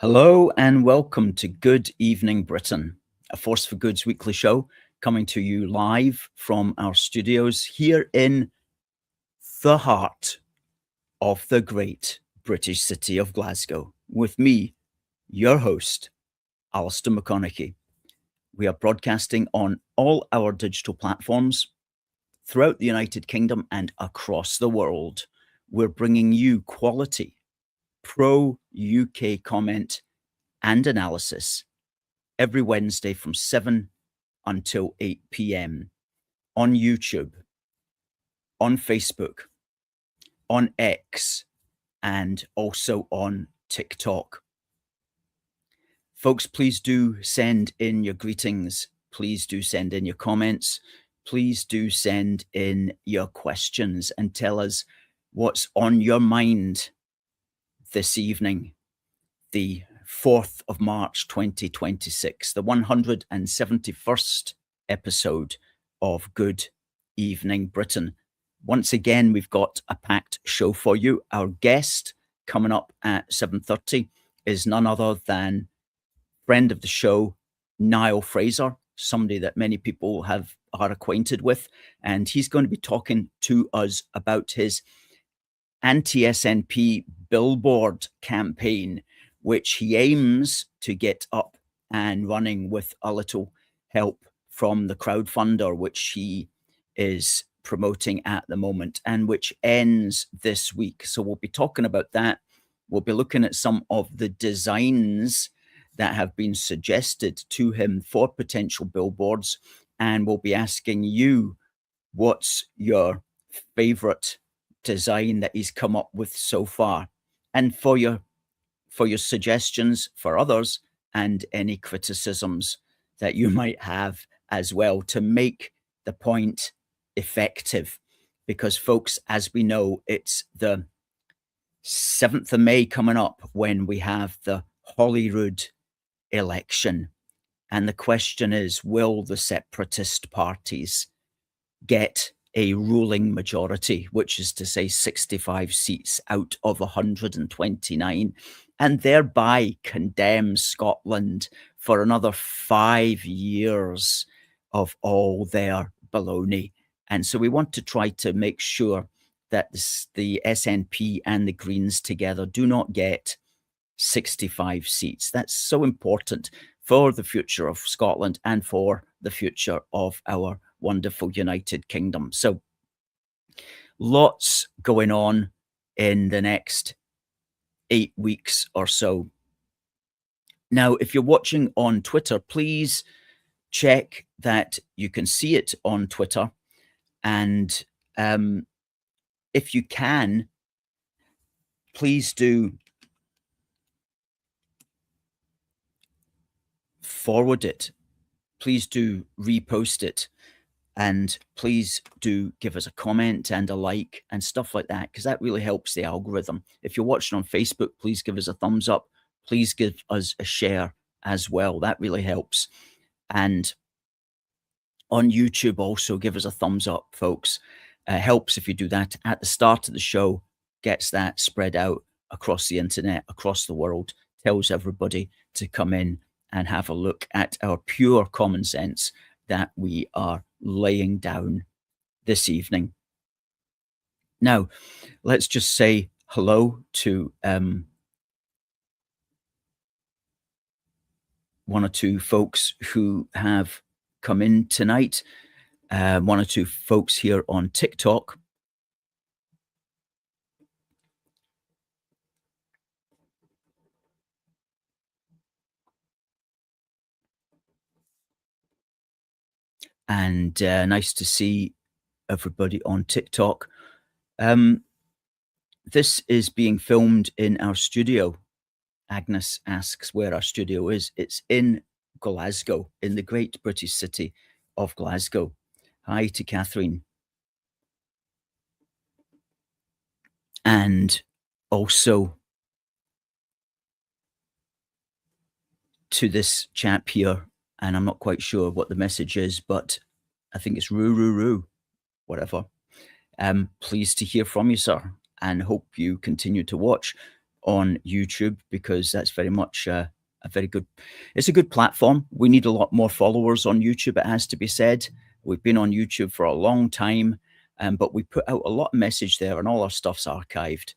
Hello and welcome to Good Evening Britain, a Force for Good's weekly show coming to you live from our studios here in the heart of the great British city of Glasgow, with me, your host, Alistair McConnachie. We are broadcasting on all our digital platforms throughout the United Kingdom and across the world. We're bringing you quality, pro-UK comment and analysis every Wednesday from 7 until 8 p.m. on YouTube, on Facebook, on X, and also on TikTok. Folks, please do send in your greetings. Please do send in your comments. Please do send in your questions and tell us what's on your mind this evening, the 4th of March 2026, the 171st episode of Good Evening Britain. Once again, we've got a packed show for you. Our guest coming up at 7:30 is none other than friend of the show, Niall Fraser, somebody that many people are acquainted with, and he's going to be talking to us about his Anti-SNP Billboard campaign, which he aims to get up and running with a little help from the crowdfunder, which he is promoting at the moment and which ends this week. So we'll be talking about that. We'll be looking at some of the designs that have been suggested to him for potential billboards, and we'll be asking you, what's your favorite design that he's come up with so far, and for your suggestions for others and any criticisms that you might have as well to make the point effective. Because folks, as we know, it's the 7th of May coming up when we have the Holyrood election, and the question is, will the separatist parties get a ruling majority, which is to say 65 seats out of 129, and thereby condemn Scotland for another 5 years of all their baloney? And so we want to try to make sure that the SNP and the Greens together do not get 65 seats. That's so important for the future of Scotland and for the future of our wonderful United Kingdom. So lots going on in the next 8 weeks or so. Now, if you're watching on Twitter, please check that you can see it on Twitter. And if you can, please do forward it. Please do repost it. And please do give us a comment and a like and stuff like that, because that really helps the algorithm. If you're watching on Facebook, please give us a thumbs up. Please give us a share as well. That really helps. And on YouTube, also give us a thumbs up, folks. Helps if you do that at the start of the show, gets that spread out across the internet, across the world, tells everybody to come in and have a look at our pure common sense that we are laying down this evening. Now, let's just say hello to one or two folks who have come in tonight. One or two folks here on TikTok. And nice to see everybody on TikTok. This is being filmed in our studio. Agnes asks where our studio is. It's in Glasgow, in the great British city of Glasgow. Hi to Catherine. And also to this chap here, and I'm not quite sure what the message is, but I think it's roo, whatever. Pleased to hear from you, sir, and hope you continue to watch. on YouTube, because that's very much a very good, it's a good platform. We need a lot more followers on YouTube, it has to be said. We've been on YouTube for a long time, but we put out a lot of message there, and all our stuff's archived.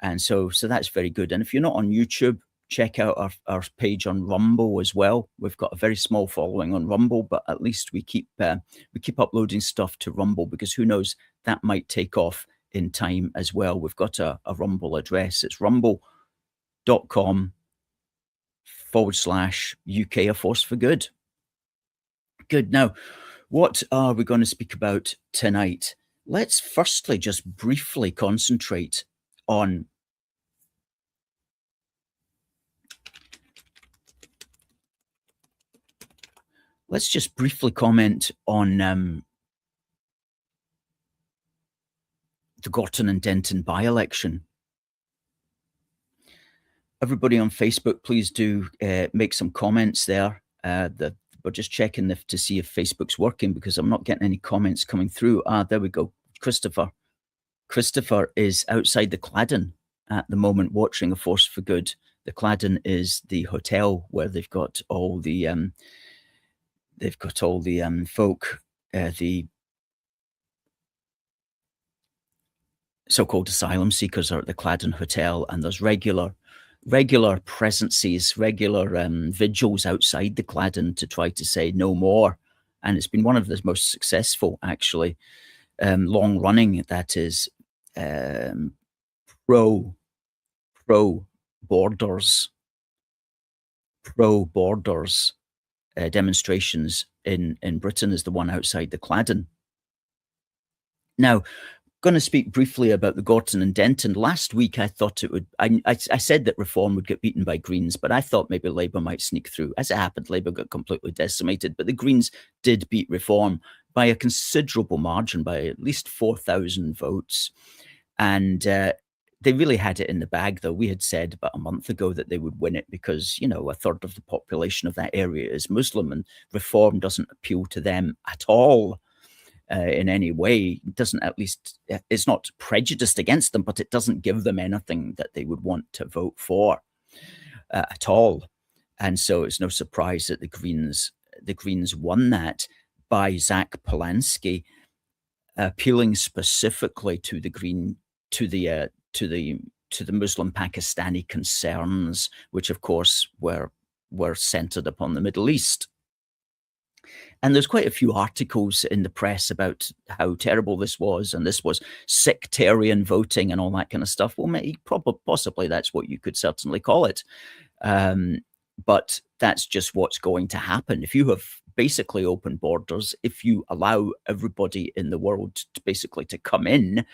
And so that's very good. And if you're not on YouTube, check out our page on Rumble as well. We've got a very small following on Rumble, but at least we keep uploading stuff to Rumble, because who knows, that might take off in time as well. We've got a Rumble address. It's rumble.com/UK A Force for Good. Good. Now, what are we going to speak about tonight? Let's firstly just briefly concentrate on comment on the Gorton and Denton by-election. Everybody on Facebook, please do make some comments there. We're just checking to see if Facebook's working, because I'm not getting any comments coming through. There we go. Christopher is outside the Claddon at the moment, watching A Force for Good. The Claddon is the hotel where they've got all the folk, the so-called asylum seekers are at the Claddon Hotel, and there's regular presences, regular vigils outside the Claddon to try to say no more. And it's been one of the most successful, actually, long running, that is, pro borders demonstrations in Britain, is the one outside the Claddon. Now, going to speak briefly about the Gorton and Denton. Last week, I thought it would. I said that Reform would get beaten by Greens, but I thought maybe Labour might sneak through. As it happened, Labour got completely decimated, but the Greens did beat Reform by a considerable margin, by at least 4,000 votes. And they really had it in the bag, though. We had said about a month ago that they would win it because, a third of the population of that area is Muslim, and Reform doesn't appeal to them at all. In any way. It doesn't, at least, it's not prejudiced against them, but it doesn't give them anything that they would want to vote for at all. And so it's no surprise that the Greens won that by Zach Polanski appealing specifically to the Muslim Pakistani concerns, which of course were centered upon the Middle East. And there's quite a few articles in the press about how terrible this was, and this was sectarian voting and all that kind of stuff. Well, maybe, possibly that's what you could certainly call it. But that's just what's going to happen. If you have basically open borders, if you allow everybody in the world to come in,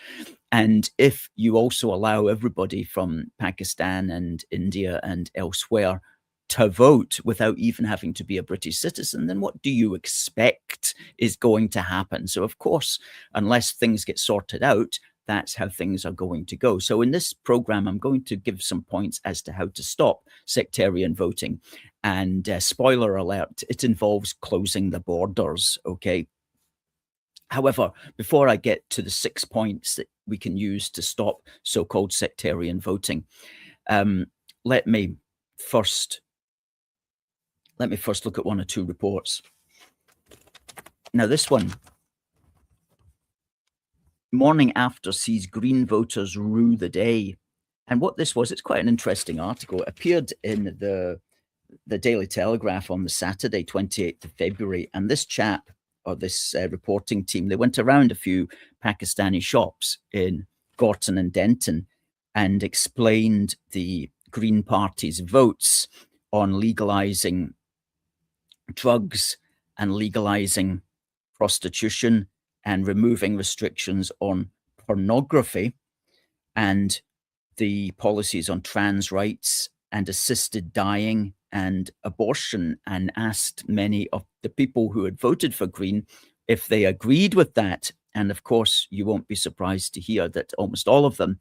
and if you also allow everybody from Pakistan and India and elsewhere to vote without even having to be a British citizen, then what do you expect is going to happen? So, of course, unless things get sorted out, that's how things are going to go. So in this program, I'm going to give some points as to how to stop sectarian voting. And spoiler alert, it involves closing the borders, okay? However, before I get to the 6 points that we can use to stop so-called sectarian voting, let me first look at one or two reports. Now, this one, morning after sees Green voters rue the day. And what this was, it's quite an interesting article. It appeared in the Daily Telegraph on the Saturday, 28th of February. And this chap, or this reporting team, they went around a few Pakistani shops in Gorton and Denton and explained the Green Party's votes on legalizing drugs and legalizing prostitution and removing restrictions on pornography and the policies on trans rights and assisted dying and abortion, and asked many of the people who had voted for Green if they agreed with that. And of course, you won't be surprised to hear that almost all of them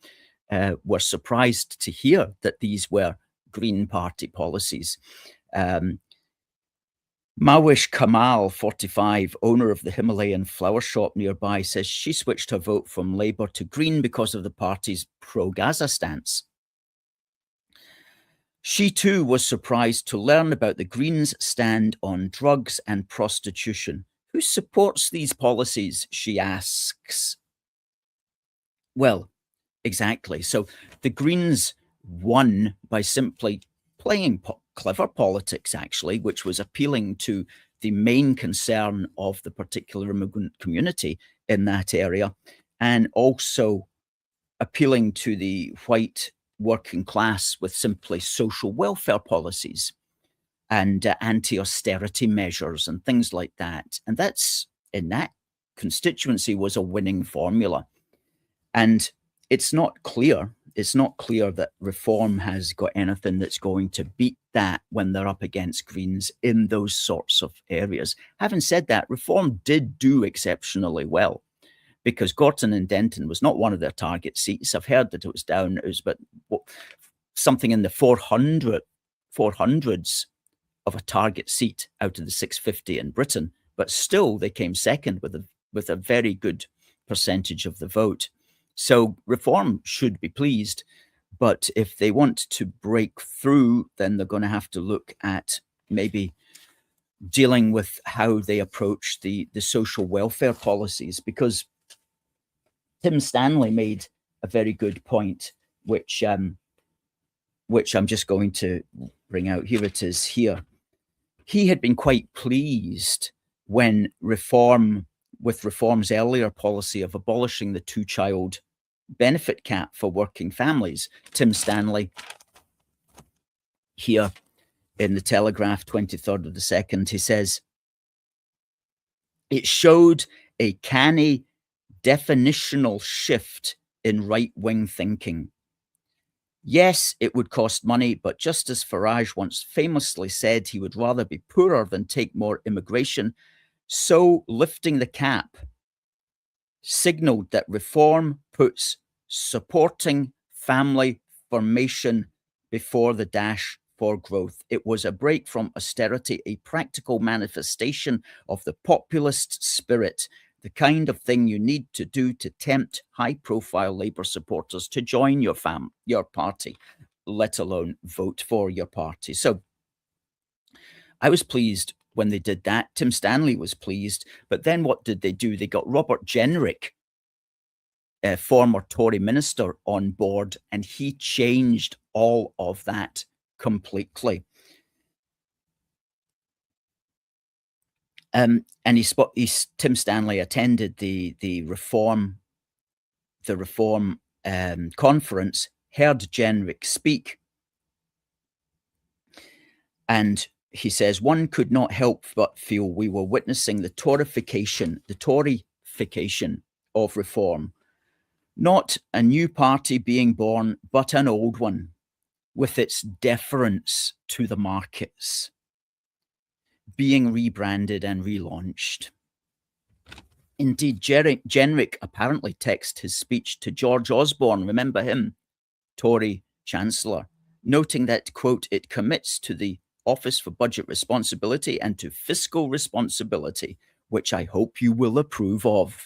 were surprised to hear that these were Green Party policies. Mawish Kamal, 45, owner of the Himalayan flower shop nearby, says she switched her vote from Labour to Green because of the party's pro-Gaza stance. She too was surprised to learn about the Greens' stand on drugs and prostitution. Who supports these policies, she asks. Well, exactly. So the Greens won by simply playing clever politics, actually, which was appealing to the main concern of the particular immigrant community in that area, and also appealing to the white working class with simply social welfare policies and anti-austerity measures and things like that. And that's, in that constituency, was a winning formula. And it's not clear that Reform has got anything that's going to beat that when they're up against Greens in those sorts of areas. Having said that, Reform did do exceptionally well, because Gorton and Denton was not one of their target seats. I've heard that it was down, it was about something in the 400s of a target seat out of the 650 in Britain, but still they came second with a very good percentage of the vote. So Reform should be pleased, but if they want to break through, then they're going to have to look at maybe dealing with how they approach the social welfare policies, because Tim Stanley made a very good point, which I'm just going to bring out. Here it is here. He had been quite pleased when Reform's earlier policy of abolishing the 2-child benefit cap for working families. Tim Stanley here in the Telegraph, 23rd of the 2nd, he says, it showed a canny definitional shift in right-wing thinking. Yes, it would cost money, but just as Farage once famously said he would rather be poorer than take more immigration, so lifting the cap signaled that Reform puts supporting family formation before the dash for growth. It was a break from austerity, a practical manifestation of the populist spirit, the kind of thing you need to do to tempt high-profile Labour supporters to join your party, let alone vote for your party. So I was pleased when they did that. Tim Stanley was pleased. But then what did they do? They got Robert Jenrick, a former Tory minister, on board, and he changed all of that completely. And Tim Stanley attended the Reform conference, heard Jenrick speak, and he says, one could not help but feel we were witnessing the Tory-fication of Reform. Not a new party being born, but an old one, with its deference to the markets, being rebranded and relaunched. Indeed, Jenrick apparently texted his speech to George Osborne, remember him, Tory Chancellor, noting that, quote, it commits to the Office for Budget Responsibility and to fiscal responsibility, which I hope you will approve of.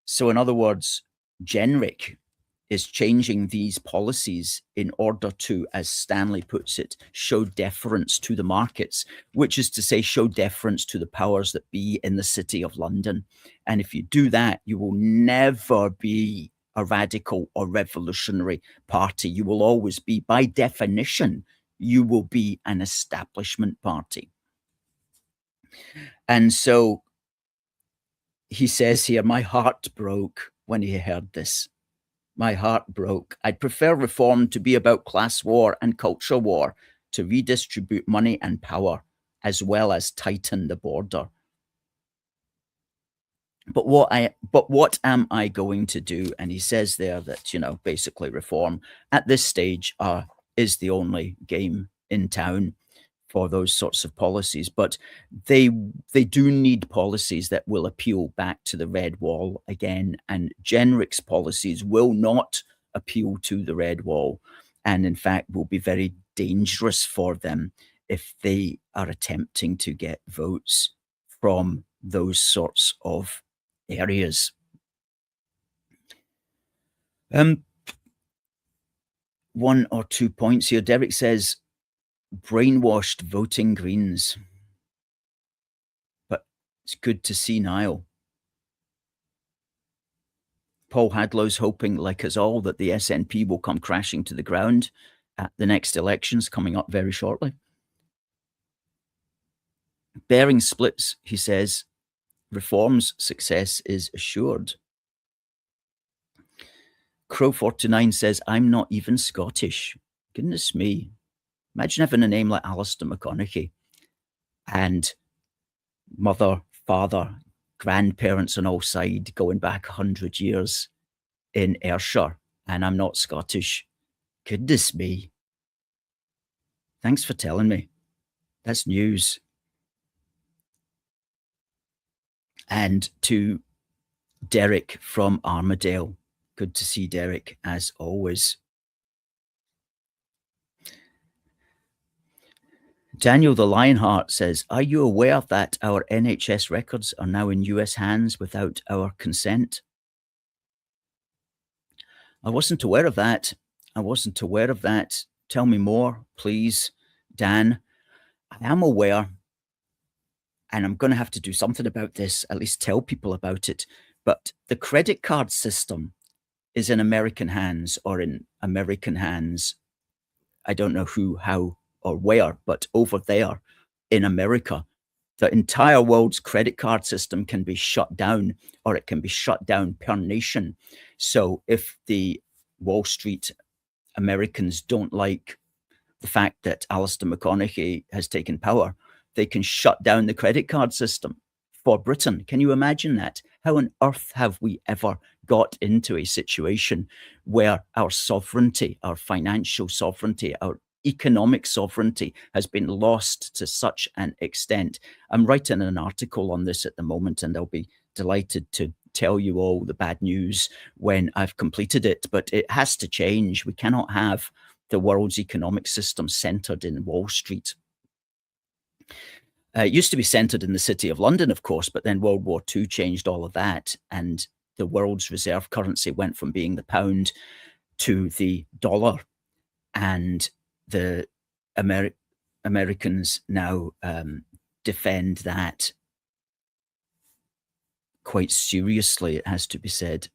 So in other words, Jenrick is changing these policies in order to, as Stanley puts it, show deference to the markets, which is to say, show deference to the powers that be in the City of London. And if you do that, you will never be a radical or revolutionary party. You will always be, by definition, you will be an establishment party. And so he says here, my heart broke when he heard this. My heart broke. I'd prefer Reform to be about class war and culture war, to redistribute money and power, as well as tighten the border. But what am I going to do? And he says there that, you know, basically Reform at this stage is the only game in town for those sorts of policies. But they do need policies that will appeal back to the red wall again. And Jenrick's policies will not appeal to the red wall, and in fact will be very dangerous for them if they are attempting to get votes from those sorts of areas. One or two points here. Derek says, brainwashed voting Greens. But it's good to see Niall. Paul Hadlow's hoping, like us all, that the SNP will come crashing to the ground at the next elections coming up very shortly. Bearing splits, he says, reform's success is assured. Crow49 says, I'm not even Scottish. Goodness me. Imagine having a name like Alistair McConnachie and mother, father, grandparents on all sides going back 100 years in Ayrshire, and I'm not Scottish. Goodness me. Thanks for telling me. That's news. And to Derek from Armadale. Good to see Derek, as always. Daniel the Lionheart says, are you aware that our NHS records are now in US hands without our consent? I wasn't aware of that. I wasn't aware of that. Tell me more, please, Dan. I am aware, and I'm going to have to do something about this, at least tell people about it. But the credit card system is in American hands, or in American hands. I don't know who, how, or where, but over there in America, the entire world's credit card system can be shut down, or it can be shut down per nation. So if the Wall Street Americans don't like the fact that Alistair McConnachie has taken power, they can shut down the credit card system for Britain. Can you imagine that? How on earth have we ever got into a situation where our sovereignty, our financial sovereignty, our economic sovereignty has been lost to such an extent? I'm writing an article on this at the moment, and I'll be delighted to tell you all the bad news when I've completed it. But it has to change. We cannot have the world's economic system centered in Wall Street. It used to be centered in the City of London, of course, but then World War II changed all of that, and the world's reserve currency went from being the pound to the dollar, and the Americans now defend that quite seriously, it has to be said.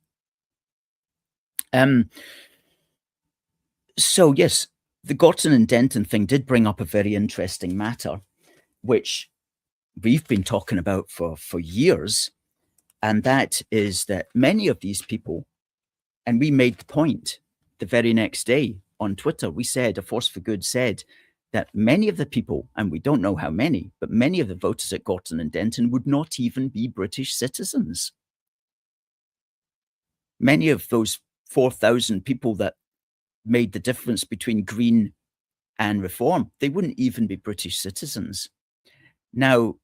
So yes, the Gorton and Denton thing did bring up a very interesting matter, which we've been talking about for years, and that is that many of these people, and we made the point the very next day on Twitter, we said, A Force for Good said that many of the people, and we don't know how many, but many of the voters at Gorton and Denton would not even be British citizens. Many of those 4,000 people that made the difference between Green and Reform, they wouldn't even be British citizens. Now,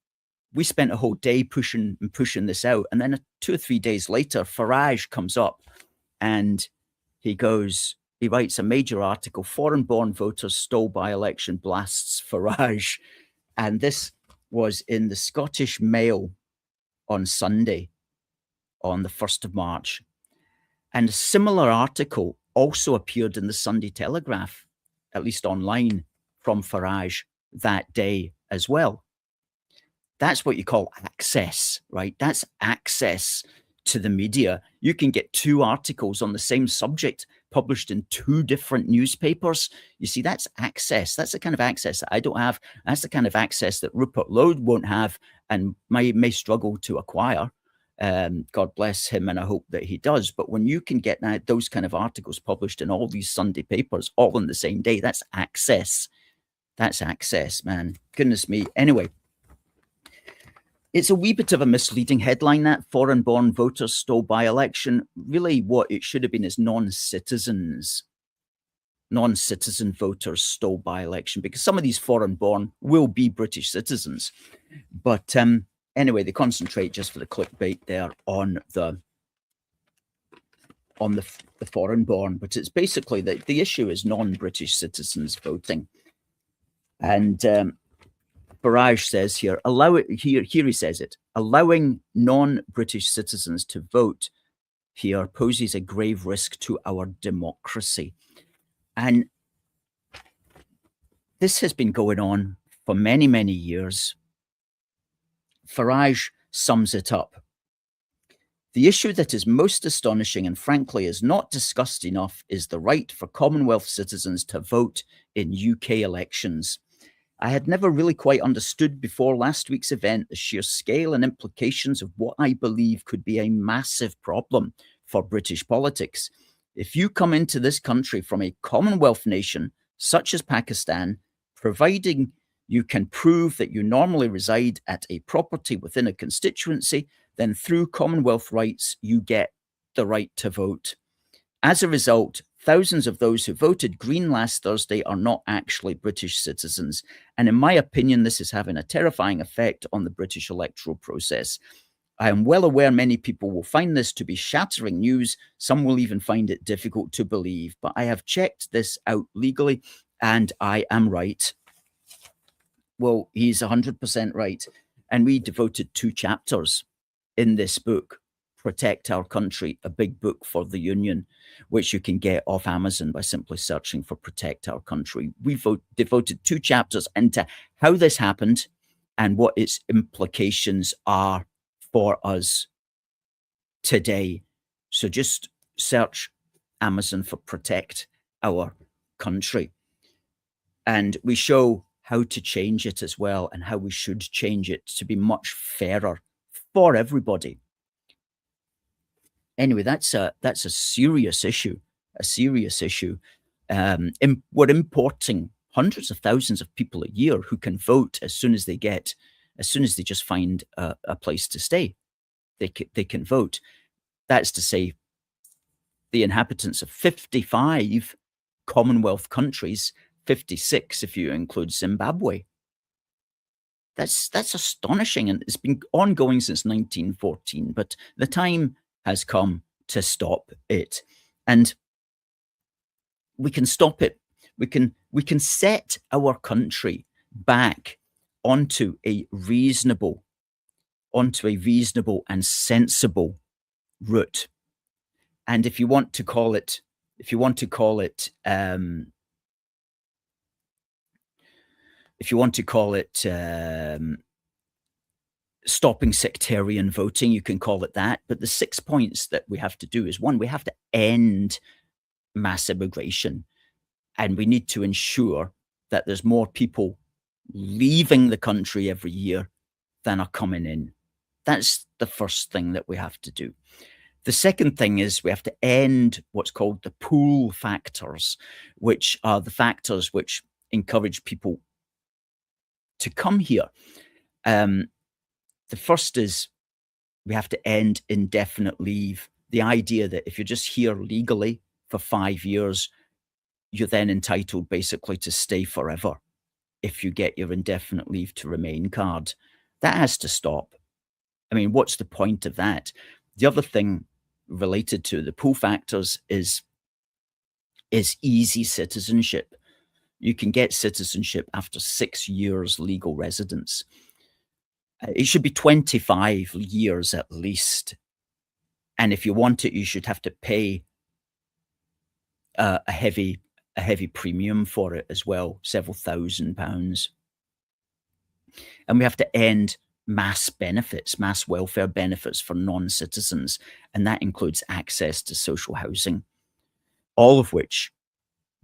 we spent a whole day pushing this out, and then 2 or 3 days later, Farage comes up and he writes a major article, Foreign-Born Voters Stole By-Election Blasts Farage. And this was in the Scottish Mail on Sunday, on the 1st of March. And a similar article also appeared in the Sunday Telegraph, at least online, from Farage that day as well. That's what you call access, right? That's access to the media. You can get 2 articles on the same subject published in 2 different newspapers. You see, that's access. That's the kind of access that I don't have. That's the kind of access that Rupert Lode won't have and may struggle to acquire. God bless him, and I hope that he does. But when you can get those kind of articles published in all these Sunday papers all on the same day, that's access. That's access, man. Goodness me. Anyway, it's a wee bit of a misleading headline, that foreign-born voters stole by-election. Really what it should have been is non-citizen voters stole by-election, because some of these foreign-born will be British citizens. But anyway, they concentrate just for the clickbait there on the foreign-born. But it's basically the issue is non-British citizens voting. And Farage says here, here he says it, allowing non-British citizens to vote here poses a grave risk to our democracy. And This has been going on for many, many years. Farage sums it up. The issue that is most astonishing and frankly is not discussed enough is the right for Commonwealth citizens to vote in UK elections. I had never really quite understood before last week's event the sheer scale and implications of what I believe could be a massive problem for British politics. If you come into this country from a Commonwealth nation, such as Pakistan, providing you can prove that you normally reside at a property within a constituency, then through Commonwealth rights, you get the right to vote. As a result, thousands of those who voted Green last Thursday are not actually British citizens. And in my opinion, this is having a terrifying effect on the British electoral process. I am well aware many people will find this to be shattering news. Some will even find it difficult to believe, but I have checked this out legally and I am right. Well, he's 100% right. And we devoted 2 chapters in this book, Protect Our Country, a big book for the Union, which you can get off Amazon by simply searching for Protect Our Country. We devoted 2 chapters into how this happened and what its implications are for us today. So just search Amazon for Protect Our Country. And we show how to change it as well and how we should change it to be much fairer for everybody. Anyway, that's a serious issue, we're importing hundreds of thousands of people a year who can vote as soon as they just find a place to stay. They can vote. That's to say, the inhabitants of 55 Commonwealth countries, 56 if you include Zimbabwe. That's astonishing, and it's been ongoing since 1914, but the time has come to stop it. And we can stop it. We can set our country back onto a reasonable and sensible route. And if you want to call it stopping sectarian voting, you can call it that. But the 6 points that we have to do is, 1, we have to end mass immigration, and we need to ensure that there's more people leaving the country every year than are coming in. That's the first thing that we have to do. The second thing is we have to end what's called the pull factors, which are the factors which encourage people to come here. The first is we have to end indefinite leave. The idea that if you're just here legally for 5 years, you're then entitled basically to stay forever if you get your indefinite leave to remain card. That has to stop. I mean, what's the point of that? The other thing related to the pull factors is easy citizenship. You can get citizenship after 6 years legal residence. It should be 25 years at least. And if you want it, you should have to pay a heavy premium for it as well, several £1,000s. And we have to end mass welfare benefits for non-citizens. And that includes access to social housing, all of which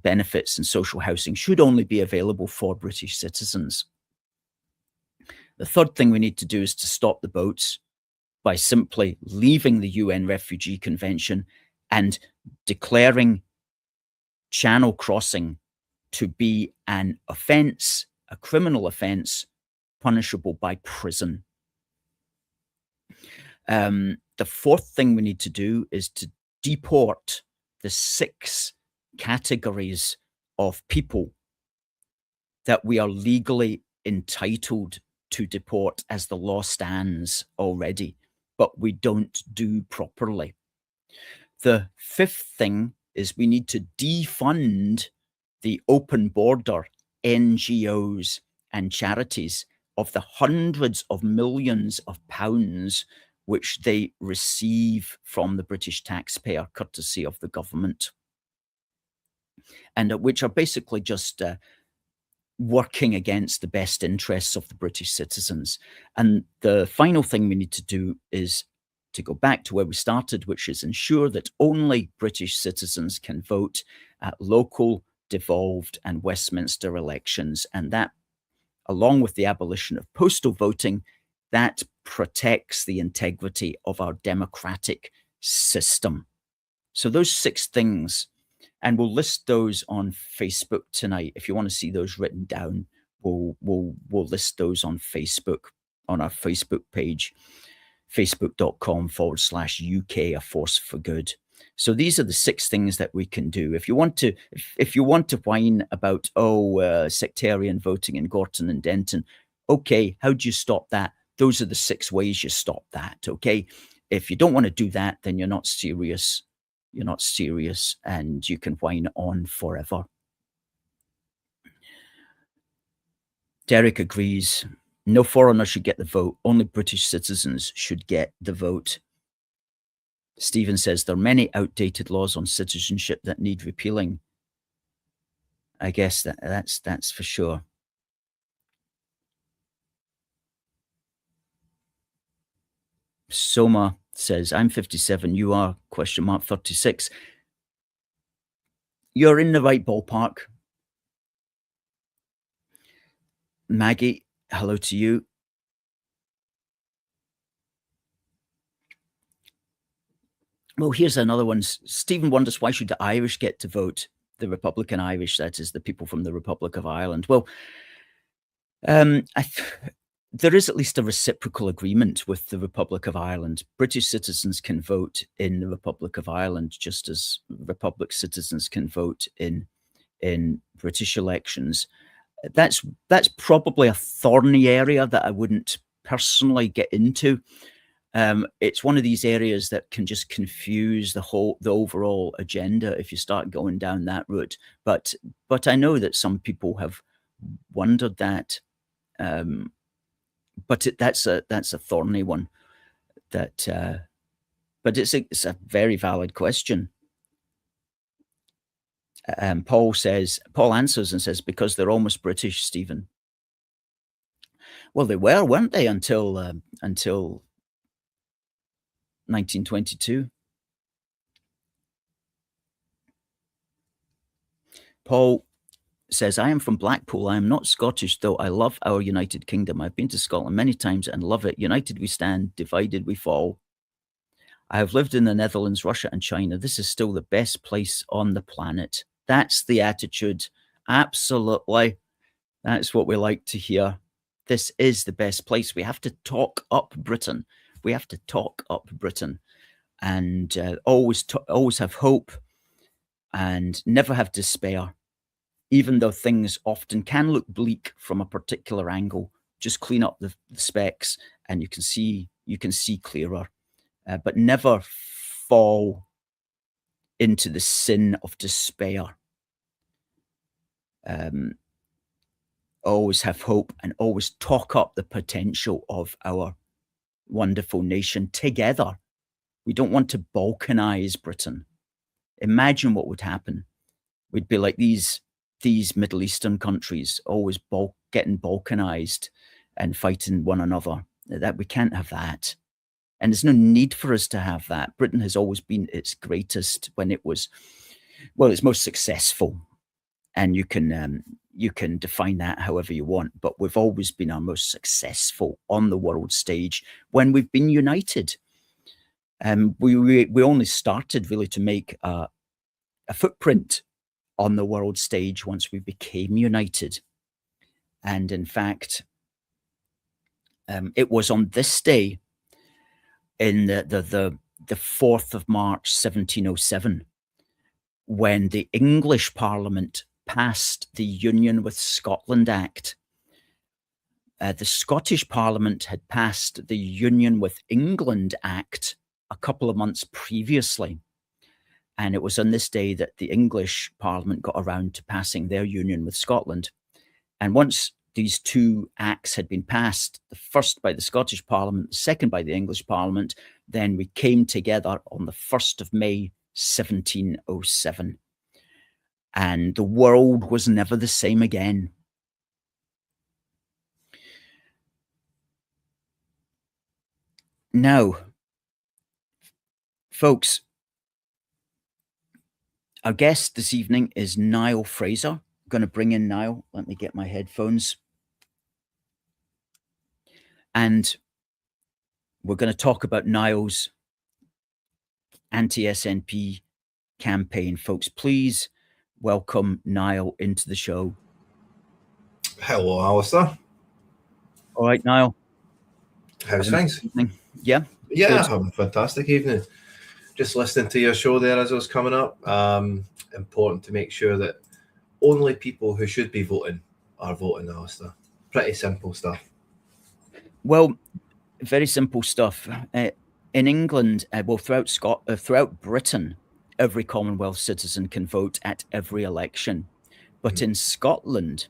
benefits and social housing should only be available for British citizens. The third thing we need to do is to stop the boats by simply leaving the UN Refugee Convention and declaring channel crossing to be an offence, a criminal offence, punishable by prison. The fourth thing we need to do is to deport the 6 categories of people that we are legally entitled to deport as the law stands already, but we don't do properly. The fifth thing is we need to defund the open border NGOs and charities of the hundreds of millions of pounds which they receive from the British taxpayer courtesy of the government, and which are basically just working against the best interests of the British citizens. And the final thing we need to do is to go back to where we started, which is ensure that only British citizens can vote at local, devolved, and Westminster elections. And that, along with the abolition of postal voting, that protects the integrity of our democratic system. So those 6 things, and we'll list those on Facebook tonight. If you want to see those written down, we'll list those on Facebook, on our Facebook page, facebook.com/UK A Force for Good. So these are the 6 things that we can do. If you want to, if you want to whine about sectarian voting in Gorton and Denton, okay, how do you stop that? Those are the 6 ways you stop that. Okay, if you don't want to do that, then you're not serious. You're not serious, and you can whine on forever. Derek agrees. No foreigner should get the vote. Only British citizens should get the vote. Stephen says there are many outdated laws on citizenship that need repealing. I guess that's for sure. Soma says, I'm 57, you are, ? 36. You're in the right ballpark. Maggie, hello to you. Well, here's another one. Stephen wonders, why should the Irish get to vote? The Republican Irish, that is, the people from the Republic of Ireland. Well, there is at least a reciprocal agreement with the Republic of Ireland. British citizens can vote in the Republic of Ireland, just as Republic citizens can vote in British elections. That's probably a thorny area that I wouldn't personally get into. It's one of these areas that can just confuse the overall agenda if you start going down that route. But I know that some people have wondered that. But that's a thorny one. But it's a very valid question. Paul answers and says, because they're almost British, Stephen. Well, they were, weren't they, until 1922? Paul says, I am from Blackpool. I am not Scottish, though I love our United Kingdom. I've been to Scotland many times and love it. United we stand, divided we fall. I have lived in the Netherlands, Russia, and China. This is still the best place on the planet. That's the attitude. Absolutely. That's what we like to hear. This is the best place. We have to talk up Britain. We have to talk up Britain, and always have hope and never have despair. Even though things often can look bleak from a particular angle, just clean up the specks and you can see clearer. But never fall into the sin of despair. Always have hope and always talk up the potential of our wonderful nation together. We don't want to balkanize Britain. Imagine what would happen. We'd be like these Middle Eastern countries, always getting balkanized and fighting one another. That we can't have that. And there's no need for us to have that. Britain has always been its greatest when it was, well, its most successful. And you can define that however you want, but we've always been our most successful on the world stage when we've been united. We only started really to make a footprint on the world stage once we became united. And in fact, it was on this day in the 4th of March, 1707, when the English Parliament passed the Union with Scotland Act. The Scottish Parliament had passed the Union with England Act a couple of months previously. And it was on this day that the English Parliament got around to passing their union with Scotland. And once these two acts had been passed, the first by the Scottish Parliament, the second by the English Parliament, then we came together on the 1st of May, 1707. And the world was never the same again. Now, folks, our guest this evening is Niall Fraser. I'm going to bring in Niall. Let me get my headphones. And we're going to talk about Niall's anti-SNP campaign. Folks, please welcome Niall into the show. Hello, Alistair. All right, Niall. How's things? Yeah. Yeah, having a fantastic evening. Just listening to your show there as it was coming up. Important to make sure that only people who should be voting are voting, Alistair. Pretty simple stuff. Well, very simple stuff. In England, well, throughout Britain, every Commonwealth citizen can vote at every election. But in Scotland,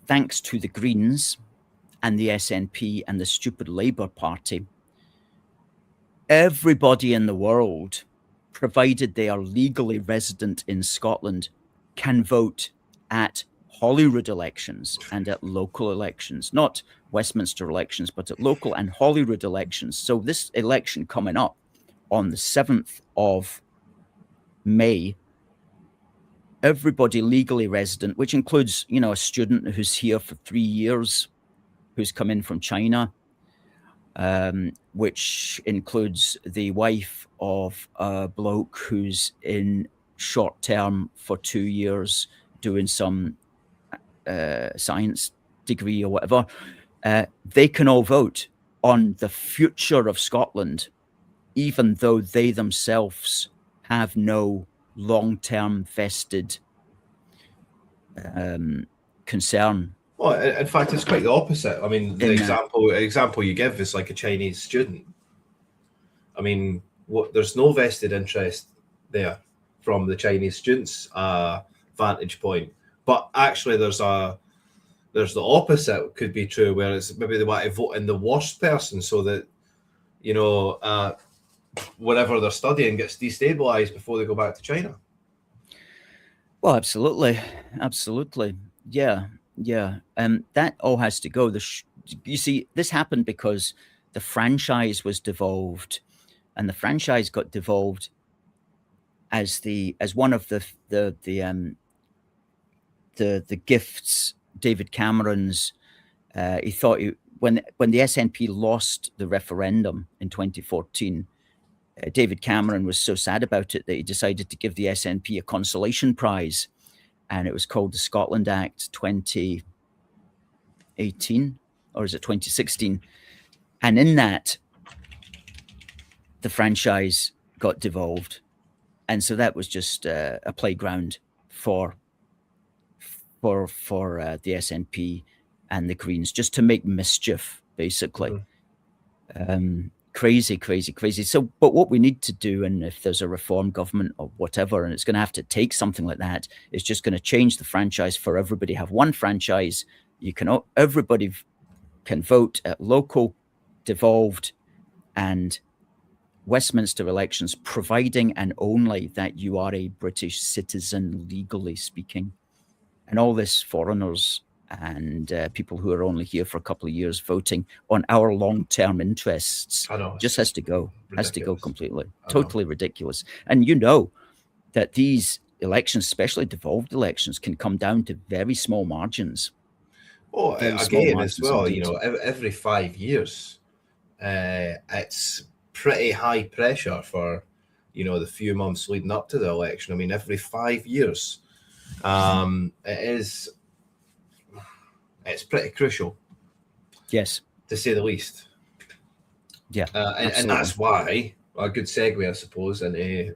thanks to the Greens and the SNP and the stupid Labour Party, everybody in the world, provided they are legally resident in Scotland, can vote at Holyrood elections and at local elections, not Westminster elections, but at local and Holyrood elections. So this election coming up on the 7th of May, everybody legally resident, which includes, a student who's here for 3 years, who's come in from China, which includes the wife of a bloke who's in short term for 2 years doing some science degree or whatever. They can all vote on the future of Scotland, even though they themselves have no long-term vested concern. Well, in fact, it's quite the opposite. I mean, the example you give is like a Chinese student. I mean, there's no vested interest there from the Chinese students' vantage point. But actually, there's the opposite could be true, where it's maybe they want to vote in the worst person so that, whatever they're studying gets destabilized before they go back to China. Well, absolutely. Yeah. That all has to go. You see, this happened because the franchise was devolved, and the franchise got devolved as one of the gifts David Cameron's. He thought when the SNP lost the referendum in 2014, David Cameron was so sad about it that he decided to give the SNP a consolation prize, and it was called the Scotland Act 2018, or is it 2016? And in that, the franchise got devolved, and so that was just a playground for the SNP and the Greens, just to make mischief, basically. Crazy. So, but what we need to do, and if there's a reform government or whatever, and it's going to have to take something like that, it's just going to change the franchise for everybody. Have one franchise. Everybody can vote at local, devolved, and Westminster elections, providing and only that you are a British citizen, legally speaking. And all this foreigners and people who are only here for a couple of years voting on our long-term interests just has to go. Ridiculous. Has to go completely. Totally ridiculous. And that these elections, especially devolved elections, can come down to very small margins. Oh, again, as well, indeed. Every 5 years, it's pretty high pressure for, the few months leading up to the election. I mean, every 5 years, it's pretty crucial. Yes. To say the least. Yeah. And that's why, a good segue, I suppose, into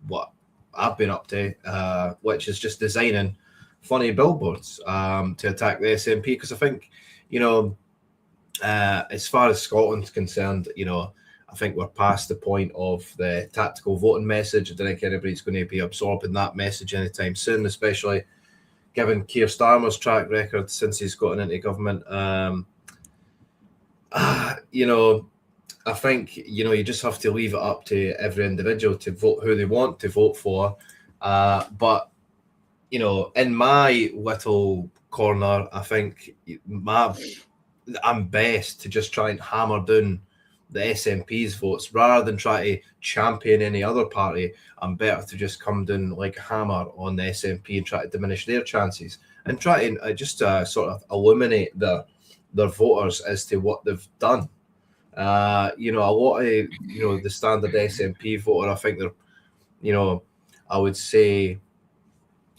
what I've been up to, which is just designing funny billboards to attack the SNP. Because I think, as far as Scotland's concerned, I think we're past the point of the tactical voting message. I don't think anybody's going to be absorbing that message anytime soon, especially given Keir Starmer's track record since he's gotten into government. I think, you just have to leave it up to every individual to vote who they want to vote for. But, in my little corner, I think I'm best to just try and hammer down the SNP's votes rather than try to champion any other party. I'm better to just come down like a hammer on the SNP and try to diminish their chances and try to just sort of illuminate their voters as to what they've done. You know, a lot of, you know, the standard SNP voter, I think they're, you know, I would say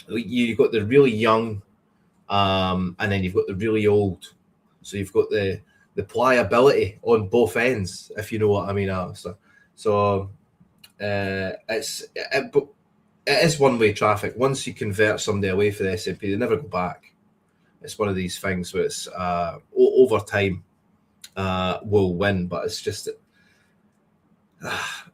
you've got the really young, and then you've got the really old. So you've got the pliability on both ends, if you know what I mean, Alistair. So it is one-way traffic. Once you convert somebody away from the SNP, they never go back. It's one of these things where it's over time will win, but it's just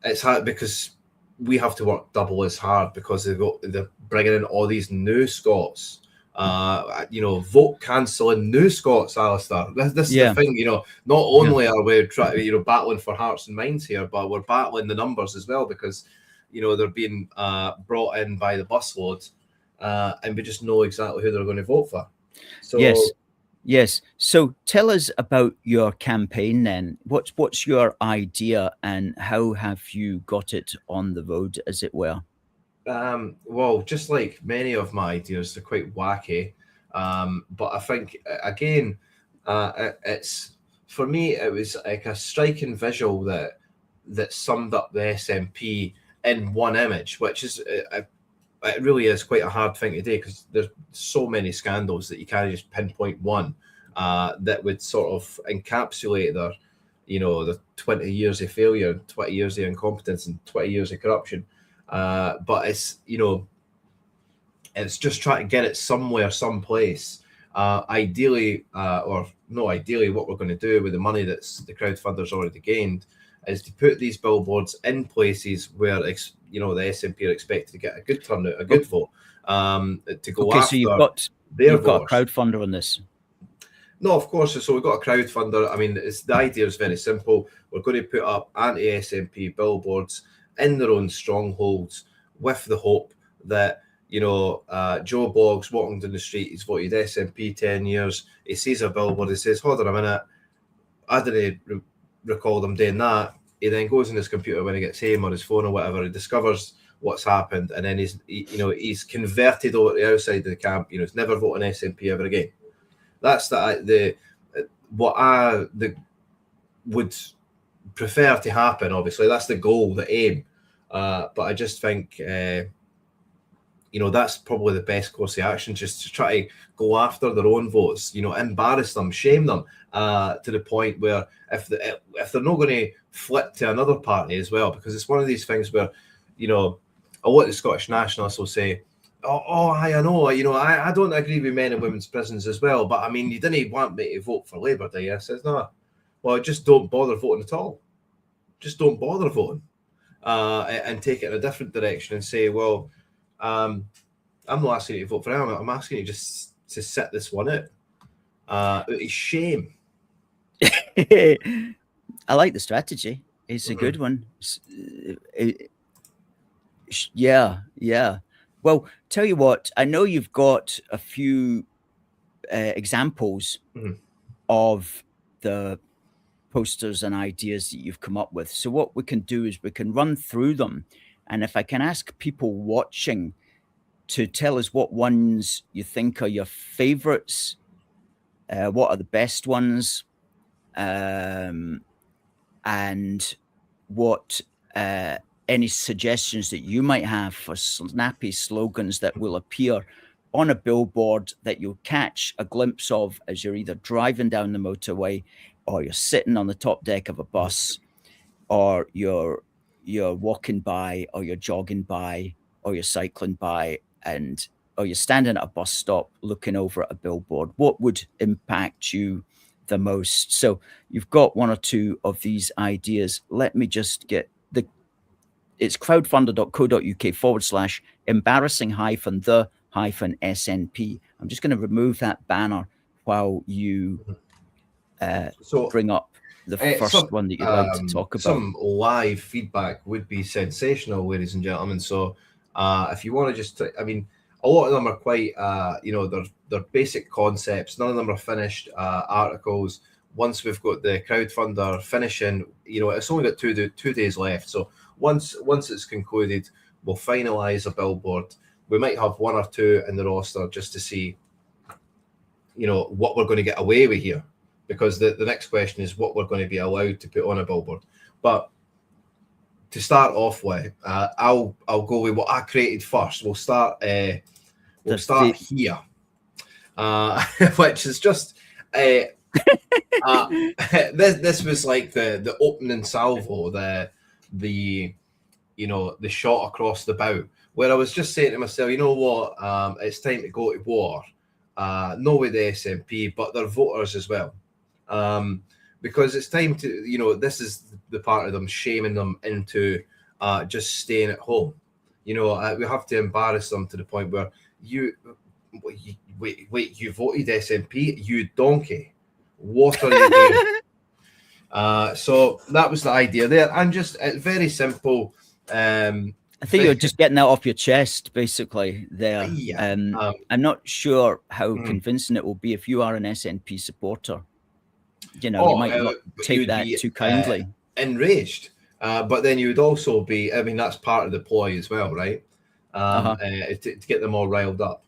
it's hard because we have to work double as hard because they're bringing in all these new Scots. You know, vote cancelling new Scots, Alistair. This is the thing, you know, not only are we trying, you know, battling for hearts and minds here, but we're battling the numbers as well because, you know, they're being brought in by the busload, and we just know exactly who they're going to vote for. So yes. So tell us about your campaign then. What's your idea and how have you got it on the road, as it were? Well, just like many of my ideas, they're quite wacky. But I think, again, it's, for me, it was like a striking visual that summed up the SNP in one image, which is, it really is quite a hard thing to do because there's so many scandals that you can't just pinpoint one that would sort of encapsulate their, you know, the 20 years of failure, 20 years of incompetence and 20 years of corruption. But it's, you know, it's just trying to get it somewhere, someplace. Ideally, or no, ideally, what we're going to do with the money that's the crowdfunders already gained is to put these billboards in places where, you know, the SNP are expected to get a good turnout, a good vote, to go after. So you've got a crowdfunder on this. No, of course. So we've got a crowdfunder. I mean, the idea is very simple. We're going to put up anti-SNP billboards in their own strongholds with the hope that, you know, Joe Boggs walking down the street, he's voted SNP 10 years, he sees a billboard, he says, hold on a minute, I didn't recall them doing that. He then goes on his computer when he gets home or his phone or whatever, he discovers what's happened, and then he's converted over to the outside of the camp. You know, he's never voting SNP ever again. That's what I would prefer to happen. Obviously, that's the goal, the aim. But I just think, you know, that's probably the best course of action, just to try to go after their own votes, you know, embarrass them, shame them, to the point where if they're not going to flip to another party as well, because it's one of these things where, you know, a lot of the Scottish nationalists will say, I know, you know, I don't agree with men and women's prisons as well, but I mean, you didn't want me to vote for Labour, do you? I says, no. Well, just don't bother voting at all. Just don't bother voting, and take it in a different direction and say, well, I'm not asking you to vote for him. I'm asking you just to sit this one out. It's shame. I like the strategy. It's a good one. Yeah. Well, tell you what, I know you've got a few examples of the posters and ideas that you've come up with. So what we can do is we can run through them. And if I can ask people watching to tell us what ones you think are your favorites, what are the best ones, and what any suggestions that you might have for snappy slogans that will appear on a billboard that you'll catch a glimpse of as you're either driving down the motorway, or you're sitting on the top deck of a bus, or you're walking by, or you're jogging by, or you're cycling by, or you're standing at a bus stop looking over at a billboard. What would impact you the most? So you've got one or two of these ideas. Let me just get it's crowdfunder.co.uk/embarrassing-the-SNP. I'm just going to remove that banner while you bring up the first one that you'd like to talk about. Some live feedback would be sensational, ladies and gentlemen. So if you want to just, I mean, a lot of them are quite, you know, they're basic concepts. None of them are finished articles. once we've got the crowdfunder finishing, it's only got 2 days left. So once it's concluded, we'll finalise a billboard. We might have 1 or 2 in the roster just to see, what we're going to get away with here, because the next question is what we're going to be allowed to put on a billboard. But to start off with, I'll go with what I created first. We'll start here, which is just this was like the opening salvo, the shot across the bow, where I was just saying to myself, you know what, it's time to go to war. Not with the SNP, but their voters as well. Because it's time to, this is the part of them shaming them into just staying at home. We have to embarrass them to the point where wait, you voted SNP, you donkey. What are you doing? So that was the idea there. And just very simple. I think you're just getting that off your chest, basically, there. Yeah. I'm not sure how convincing it will be if you are an SNP supporter. You might not take that too kindly. Enraged. But then you would also be, that's part of the ploy as well, right? To get them all riled up.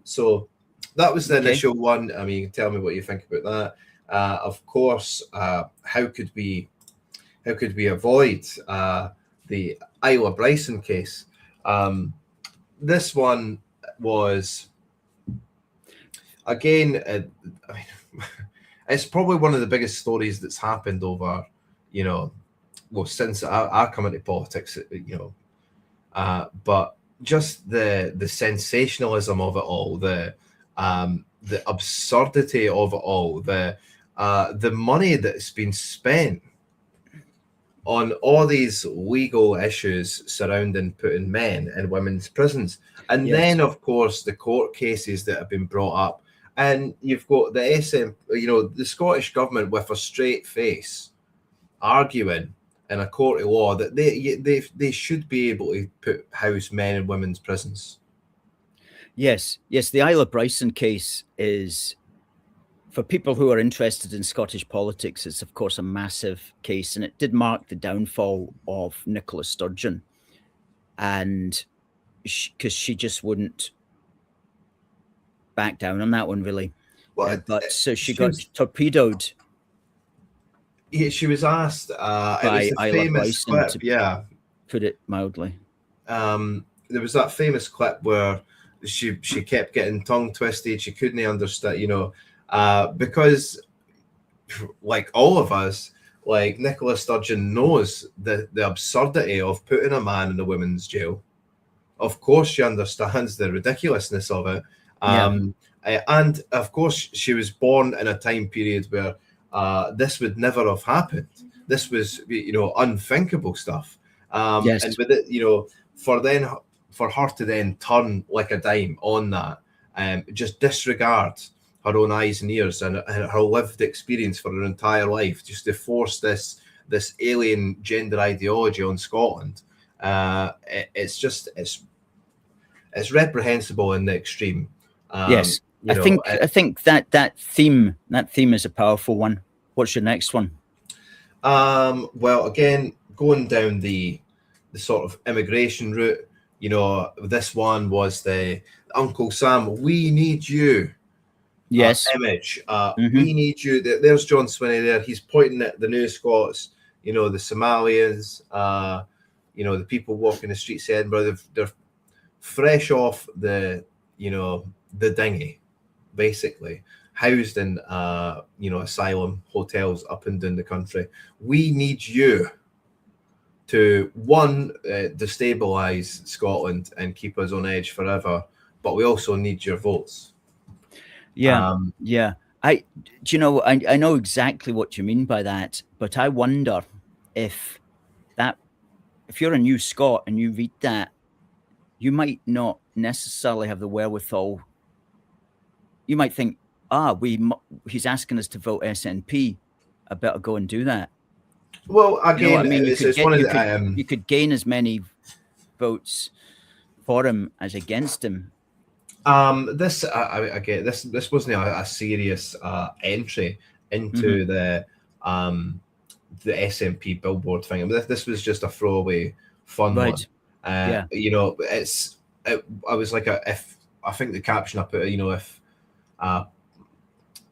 So that was the initial one. You can tell me what you think about that. Of course, how could we avoid the Isla Bryson case? This one was, again, it's probably one of the biggest stories that's happened over, since I come into politics, but just the sensationalism of it all, the absurdity of it all, the money that's been spent on all these legal issues surrounding putting men in women's prisons. And then, of course, the court cases that have been brought up. And you've got the the Scottish government with a straight face arguing in a court of law that they should be able to house men in women's prisons. Yes. The Isla Bryson case is, for people who are interested in Scottish politics, it's of course a massive case, and it did mark the downfall of Nicola Sturgeon, and because she just wouldn't back down on that one, really. Well, but so she got torpedoed. Yeah, she was asked by Isla Bryson, to put it mildly. There was that famous clip where she kept getting tongue twisted. She couldn't understand, because, like all of us, like Nicola Sturgeon knows the absurdity of putting a man in a women's jail. Of course, she understands the ridiculously of it. And of course, she was born in a time period where this would never have happened. This was, unthinkable stuff. And with it, for her to then turn like a dime on that, just disregard her own eyes and ears and her lived experience for her entire life, just to force this alien gender ideology on Scotland, it's reprehensible in the extreme. Yes, I think that theme is a powerful one. What's your next one? Well, again, going down the sort of immigration route, this one was the Uncle Sam, we need you. Yes. Image. We need you. There's John Swinney there. He's pointing at the new Scots, the Somalians, the people walking the streets of Edinburgh. They're fresh off the dinghy, basically, housed in, asylum hotels up and down the country. We need you to, one, destabilise Scotland and keep us on edge forever, but we also need your votes. Yeah. I know exactly what you mean by that, but I wonder if you're a new Scot and you read that, you might not necessarily have the wherewithal. You might think, he's asking us to vote SNP. I better go and do that. Well, again, you could gain as many votes for him as against him. This wasn't a serious entry into the SNP Billboard thing. I mean, this was just a throwaway fun one. You know, I was like, if I think the caption I put, you know, if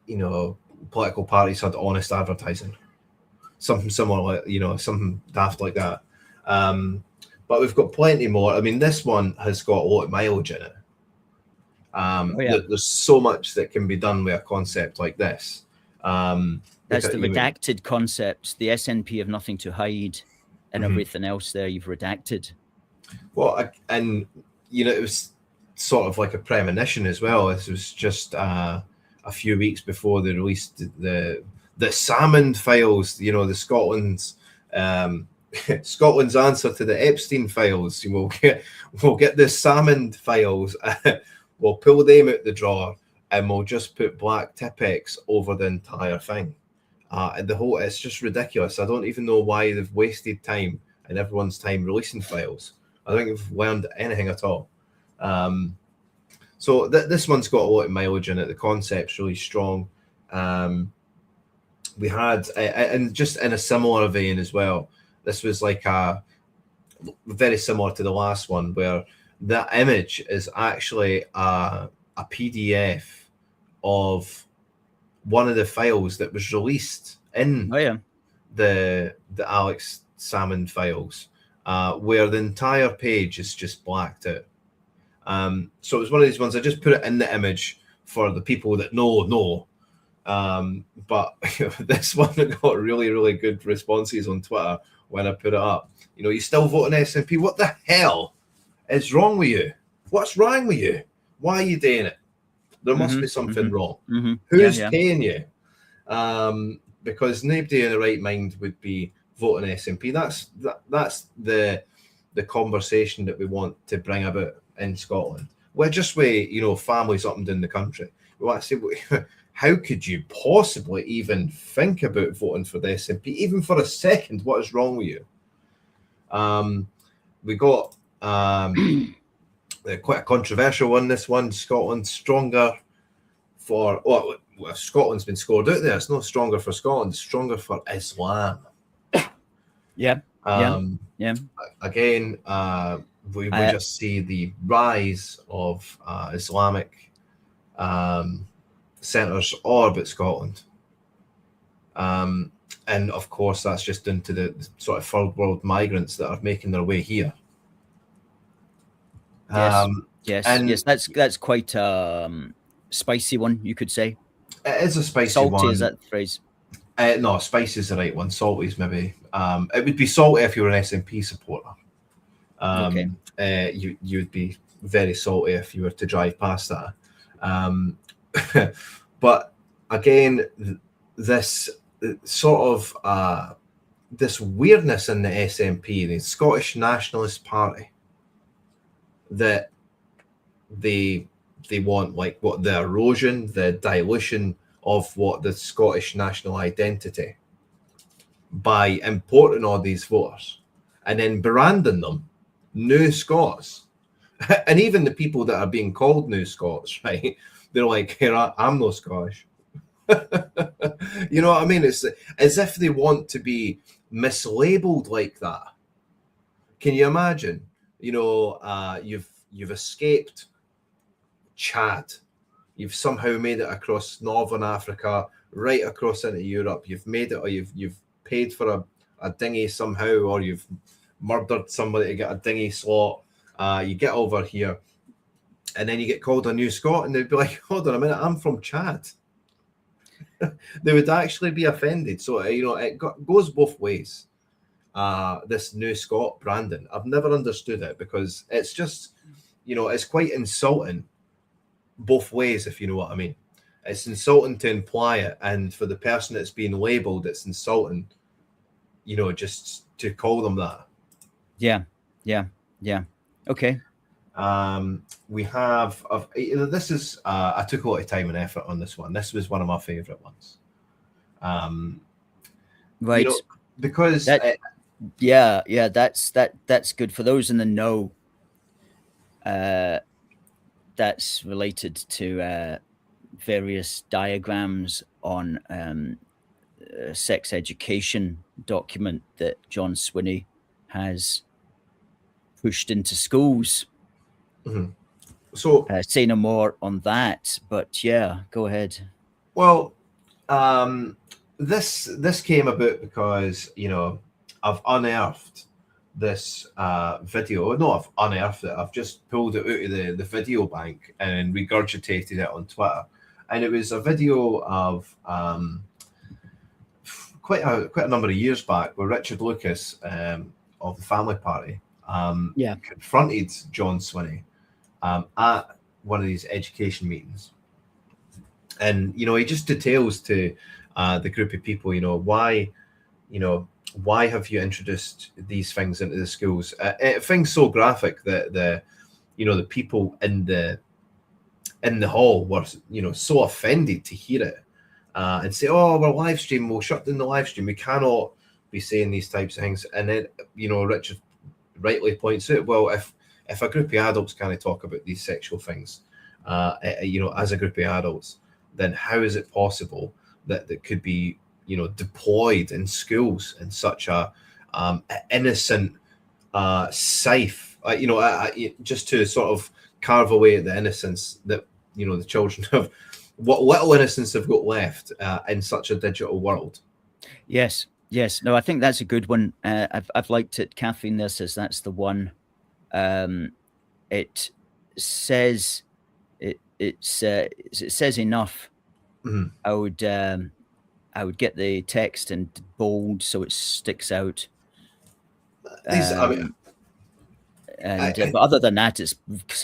you know, political parties had honest advertising, something similar, like, you know, something daft like that. But we've got plenty more. I mean, this one has got a lot of mileage in it. There's so much that can be done with a concept like this. That's the redacted concept. The SNP have nothing to hide, and everything else there you've redacted. Well, and you know, it was sort of like a premonition as well. This was just a few weeks before they released the Salmond files. You know, the Scotland's answer to the Epstein files. We'll get the Salmond files. We'll pull them out the drawer, and we'll just put black Tipp-Ex over the entire thing. And it's just ridiculous. I don't even know why they've wasted time and everyone's time releasing files. I don't think they've learned anything at all. So this one's got a lot of mileage in it. The concept's really strong. We had, and just in a similar vein as well, this was like very similar to the last one, where the image is actually a PDF of one of the files that was released in the Alex Salmond files, where the entire page is just blacked out. So it was one of these ones. I just put it in the image for the people that know. But this one got really, really good responses on Twitter when I put it up. You know, you still voting SNP? What the hell is wrong with you? What's wrong with you? Why are you doing it? There must be something wrong. Who's paying you? Because nobody in the right mind would be voting SNP. That's the conversation that we want to bring about in Scotland. We're just with, you know, families up and down the country. We want to say, how could you possibly even think about voting for the SNP, even for a second? What is wrong with you? We got quite a controversial one. This one, Scotland stronger for. Well, Scotland's been scored out there. It's not stronger for Scotland. It's stronger for Islam. Again, we just see the rise of Islamic centres all about Scotland. And of course, that's just into the sort of third world migrants that are making their way here. Yes, that's quite a spicy one, you could say. It is a spicy salty, one. Salty, is that the phrase? No, spicy is the right one. Salty is maybe. It would be salty if you were an SNP supporter. You would be very salty if you were to drive past that. But again, this sort of this weirdness in the SNP, the Scottish Nationalist Party, that they want, like, what, the erosion, the dilution of what the Scottish national identity by importing all these voters and then branding them New Scots. And even the people that are being called New Scots, right? They're like, here, I'm no Scottish. You know what I mean? It's as if they want to be mislabeled like that. Can you imagine? You know, you've escaped Chad. You've somehow made it across Northern Africa, right across into Europe. You've made it, or you've paid for a dinghy somehow, or you've murdered somebody to get a dinghy slot. You get over here, and then you get called a New Scot, and they'd be like, hold on a minute, I'm from Chad. They would actually be offended. So, you know, it goes both ways. This New Scot branding, I've never understood it, because it's just, you know, it's quite insulting both ways, if you know what I mean. It's insulting to imply it, and for the person that's being labelled, it's insulting, you know, just to call them that. Yeah. Okay. We have, you know, this is, I took a lot of time and effort on this one. This was one of my favourite ones. Right. You know, because that's good for those in the know. That's related to various diagrams on sex education document that John Swinney has pushed into schools. Mm-hmm. So say no more on that, but yeah, go ahead. Well, this came about because, you know, I've unearthed this video. No, I've unearthed it. I've just pulled it out of the video bank and regurgitated it on Twitter. And it was a video of quite a number of years back where Richard Lucas of the Family Party confronted John Swinney at one of these education meetings. And, you know, he just details to the group of people, you know, why have you introduced these things into the schools? Things so graphic that the people in the hall were, you know, so offended to hear it and say, oh, we're live stream, we'll shut down the live stream. We cannot be saying these types of things. And then, you know, Richard rightly points out, well, if a group of adults can't talk about these sexual things, you know, as a group of adults, then how is it possible that could be, you know, deployed in schools in such a innocent, safe, you know, just to sort of carve away at the innocence that, you know, the children have, what little innocence they've got left in such a digital world. Yes. No, I think that's a good one. I've liked it. Kathleen there says that's the one. It says it says enough. Mm-hmm. I would get the text in bold so it sticks out. But other than that, it's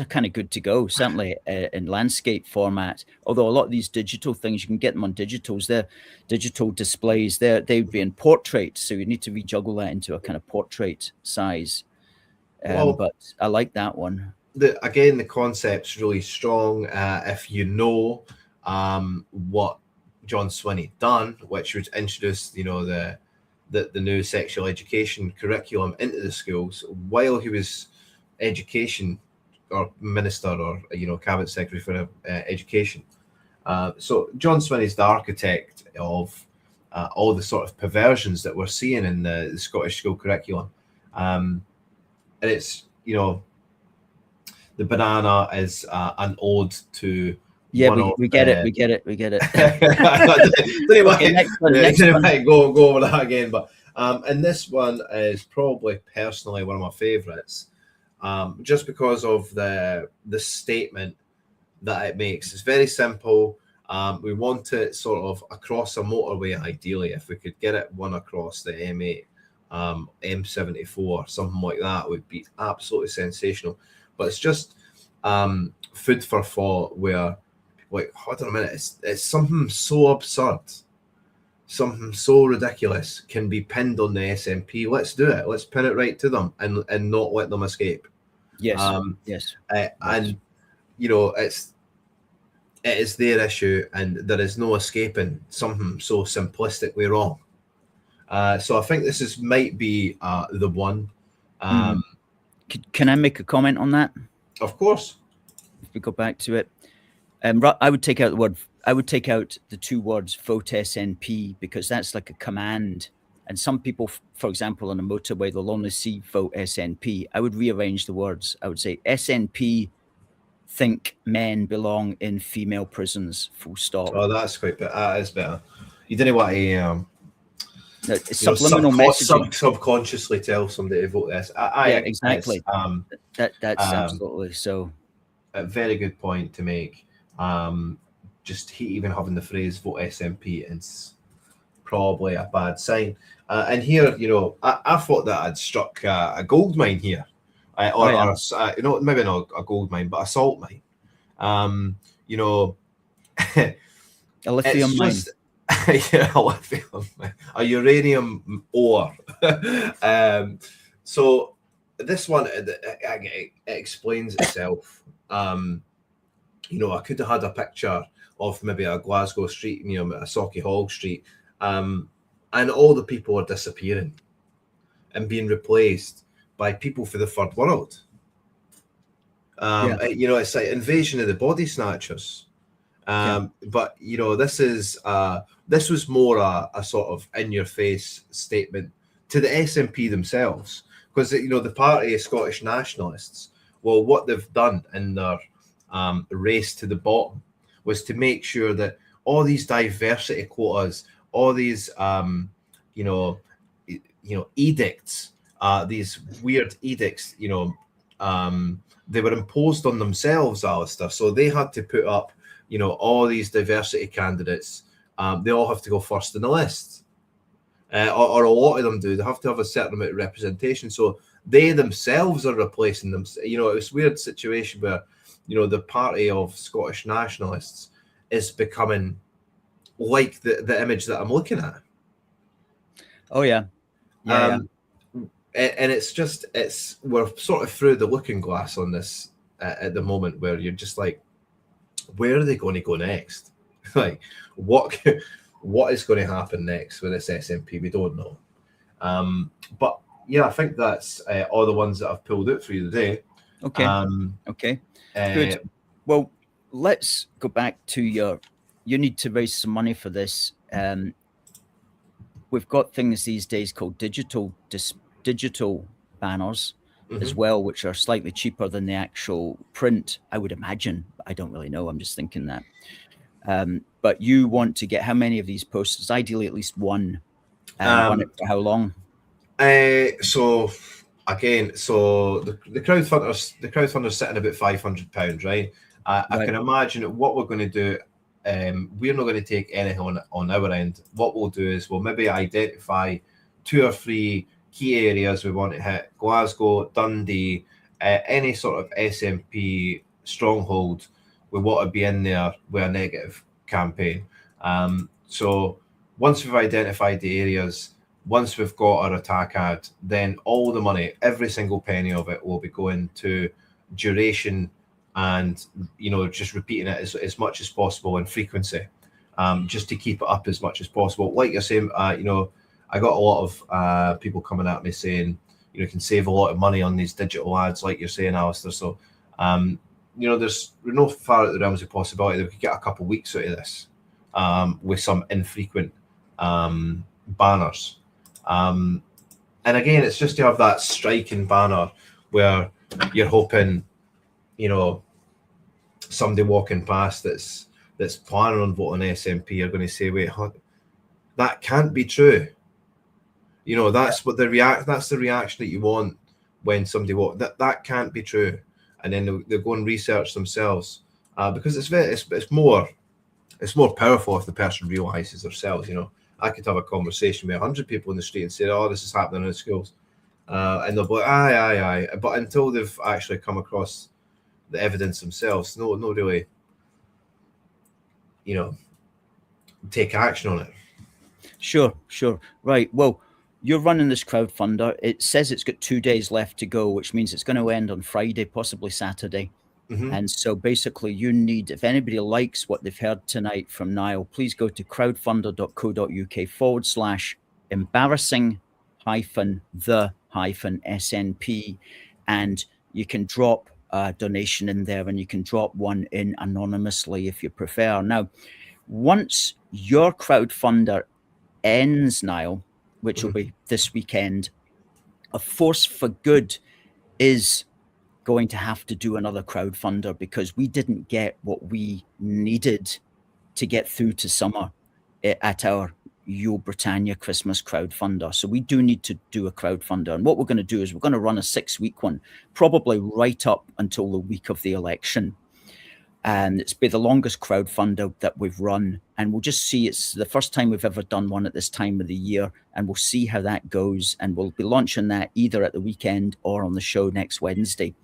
kind of good to go. Certainly in landscape format. Although a lot of these digital things, you can get them on digitals. They're digital displays. They would be in portrait, so you need to rejuggle that into a kind of portrait size. But I like that one. Again, the concept's really strong. If you know what John Swinney done, which would introduce, you know, the new sexual education curriculum into the schools while he was education or minister or, you know, cabinet secretary for education. So John Swinney's the architect of all the sort of perversions that we're seeing in the Scottish school curriculum. And it's, you know, the banana is an ode to we get it. Anyway, go over that again. But and this one is probably personally one of my favourites, just because of the statement that it makes. It's very simple. We want it sort of across a motorway. Ideally, if we could get it one across the M8, M74, something like that would be absolutely sensational. But it's just food for thought where, like, hold on a minute, it's something so absurd, something so ridiculous can be pinned on the SNP. Let's do it. Let's pin it right to them and not let them escape. Yes. And, you know, it is their issue and there is no escaping something so simplistically wrong. So I think this might be the one. Can I make a comment on that? Of course. If we go back to it, I would take out the word. I would take out the two words "vote SNP" because that's like a command. And some people, for example, on a motorway, they'll only see "vote SNP." I would rearrange the words. I would say SNP think men belong in female prisons. Full stop. Oh, that's quite better. That is better. You didn't want to. Subliminal messaging. Subconsciously tell somebody to vote this. Yeah, exactly. That's absolutely so. A very good point to make. Just even having the phrase "vote SNP" is probably a bad sign. And here, you know, I thought that I'd struck a gold mine here, or you know, maybe not a gold mine, but a salt mine. You know, a lithium mine. Yeah, a uranium ore. So this one it explains itself. You know, I could have had a picture of maybe a Glasgow street, you know, a Sauchiehall street, and all the people are disappearing and being replaced by people for the third world. You know, it's like invasion of the body snatchers. But this was more a sort of in-your-face statement to the SNP themselves, because the party of Scottish nationalists, well, what they've done in their race to the bottom was to make sure that all these diversity quotas, all these edicts, these weird edicts, they were imposed on themselves, Alistair. So they had to put up, all these diversity candidates. They all have to go first in the list, or a lot of them do. They have to have a certain amount of representation. So they themselves are replacing them. It's a weird situation where, the party of Scottish nationalists is becoming like the image that I'm looking at. Oh yeah. Yeah. And we're sort of through the looking glass on this at the moment, where you're just like, where are they going to go next? Like, what is going to happen next with this SNP? We don't know. But yeah, I think that's all the ones that I've pulled out for you today. Okay. Okay. Good. Well, let's go back to you need to raise some money for this. We've got things these days called digital banners as well, which are slightly cheaper than the actual print, I would imagine. I don't really know. I'm just thinking that. But you want to get how many of these posters? Ideally, at least one. And run it for how long? So the crowdfunder's sitting about £500, right? I can imagine what we're going to do. We're not going to take anything on our end. What we'll do is we'll maybe identify 2 or 3 key areas we want to hit: Glasgow, Dundee, any sort of SNP stronghold. We want to be in there with a negative campaign. So once we've identified the areas, once we've got our attack ad, then all the money, every single penny of it, will be going to duration and just repeating it as much as possible in frequency, just to keep it up as much as possible. Like you're saying, I got a lot of people coming at me saying, you can save a lot of money on these digital ads, like you're saying, Alistair. So, we're not far out the realms of possibility that we could get a couple of weeks out of this with some infrequent banners. And again, it's just to have that striking banner where you're hoping, somebody walking past that's planning on voting SNP are going to say, wait, that can't be true. That's what that's the reaction that you want when somebody walks. That can't be true. And then they'll go and research themselves, because it's more powerful if the person realizes themselves. I could have a conversation with 100 people in the street and say, "Oh, this is happening in schools," and they'll be like, aye. But until they've actually come across the evidence themselves, no really, take action on it. Sure. Right. Well, you're running this crowdfunder. It says it's got 2 days left to go, which means it's going to end on Friday, possibly Saturday. And so basically you need, if anybody likes what they've heard tonight from Niall, please go to crowdfunder.co.uk/embarrassing-the-SNP, and you can drop a donation in there, and you can drop one in anonymously if you prefer. Now, once your crowdfunder ends, Niall, which will be this weekend, A Force for Good is going to have to do another crowdfunder, because we didn't get what we needed to get through to summer at our Yo Britannia Christmas crowdfunder. So we do need to do a crowdfunder. And what we're going to do is we're going to run a 6-week one, probably right up until the week of the election. And it's been the longest crowdfunder that we've run. And we'll just see, it's the first time we've ever done one at this time of the year. And we'll see how that goes. And we'll be launching that either at the weekend or on the show next Wednesday.